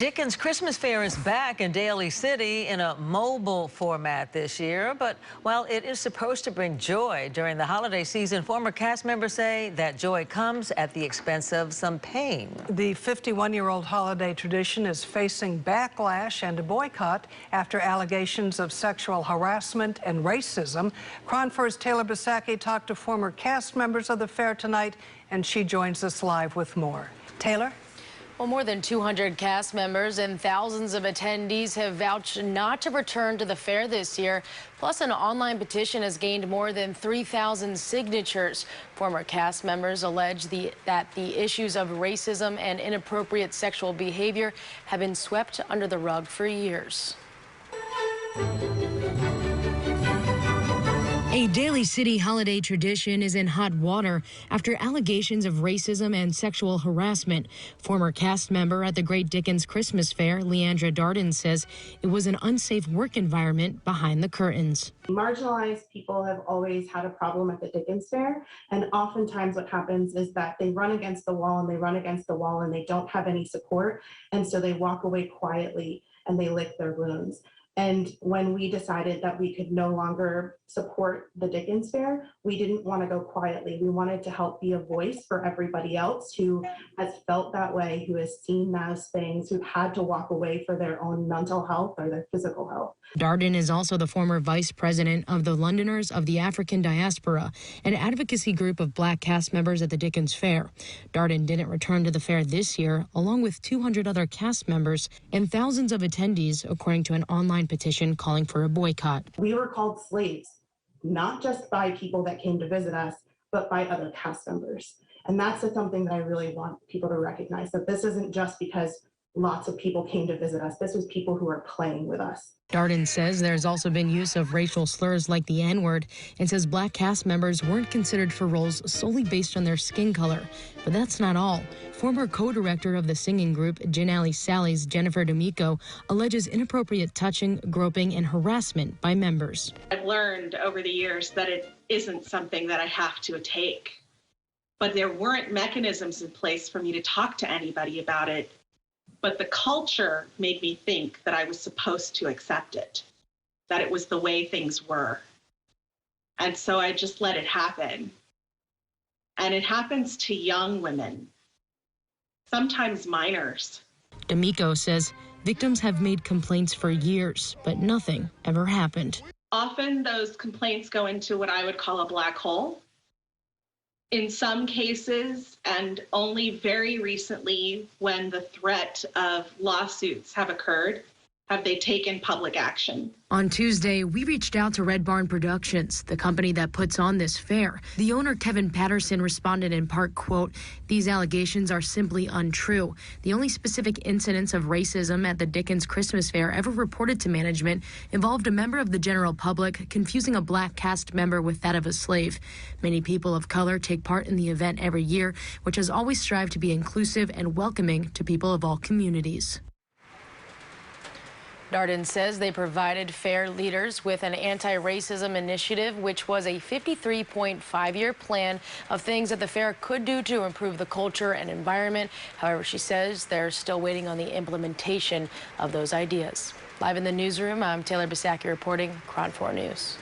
Dickens Christmas Fair is back in Daly City in a mobile format this year. But while it is supposed to bring joy during the holiday season, former cast members say that joy comes at the expense of some pain. The 51-year-old holiday tradition is facing backlash and a boycott after allegations of sexual harassment and racism. KRON 4's Taylor Bisacky talked to former cast members of the fair tonight, and she joins us live with more. Taylor? Well, more than 200 cast members and thousands of attendees have vouched not to return to the fair this year. Plus, an online petition has gained more than 3,000 signatures. Former cast members allege that the issues of racism and inappropriate sexual behavior have been swept under the rug for years. A Daly City holiday tradition is in hot water after allegations of racism and sexual harassment. Former cast member at the Great Dickens Christmas Fair, Leandra Darden, says it was an unsafe work environment behind the curtains. Marginalized people have always had a problem at the Dickens Fair, and oftentimes what happens is that they run against the wall and they run against the wall and they don't have any support, and so they walk away quietly and they lick their wounds. And when we decided that we could no longer support the Dickens Fair, we didn't want to go quietly. We wanted to help be a voice for everybody else who has felt that way, who has seen those things, who've had to walk away for their own mental health or their physical health. Darden is also the former vice president of the Londoners of the African Diaspora, an advocacy group of black cast members at the Dickens Fair. Darden didn't return to the fair this year, along with 200 other cast members and thousands of attendees, according to an online petition calling for a boycott. We were called slaves, not just by people that came to visit us, but by other cast members. And that's something that I really want people to recognize, that this isn't just because lots of people came to visit us. This was people who are playing with us. Darden says there's also been use of racial slurs like the N-word, and says black cast members weren't considered for roles solely based on their skin color. But that's not all. Former co-director of the singing group, Gin Alley Sally's Jennifer D'Amico, alleges inappropriate touching, groping, and harassment by members. I've learned over the years that it isn't something that I have to take. But there weren't mechanisms in place for me to talk to anybody about it. But the culture made me think that I was supposed to accept it, that it was the way things were. And so I just let it happen. And it happens to young women, sometimes minors. D'Amico says victims have made complaints for years, but nothing ever happened. Often those complaints go into what I would call a black hole. In some cases, and only very recently, when the threat of lawsuits have occurred, have they taken public action. On Tuesday, we reached out to Red Barn Productions, the company that puts on this fair. The owner, Kevin Patterson, responded in part, quote, "These allegations are simply untrue. The only specific incidents of racism at the Dickens Christmas Fair ever reported to management involved a member of the general public confusing a black cast member with that of a slave. Many people of color take part in the event every year, which has always strived to be inclusive and welcoming to people of all communities." Darden says they provided fair leaders with an anti-racism initiative, which was a 53-point 5-year plan of things that the fair could do to improve the culture and environment. However, she says they're still waiting on the implementation of those ideas. Live in the newsroom, I'm Taylor Bisacky reporting, KRON 4 News.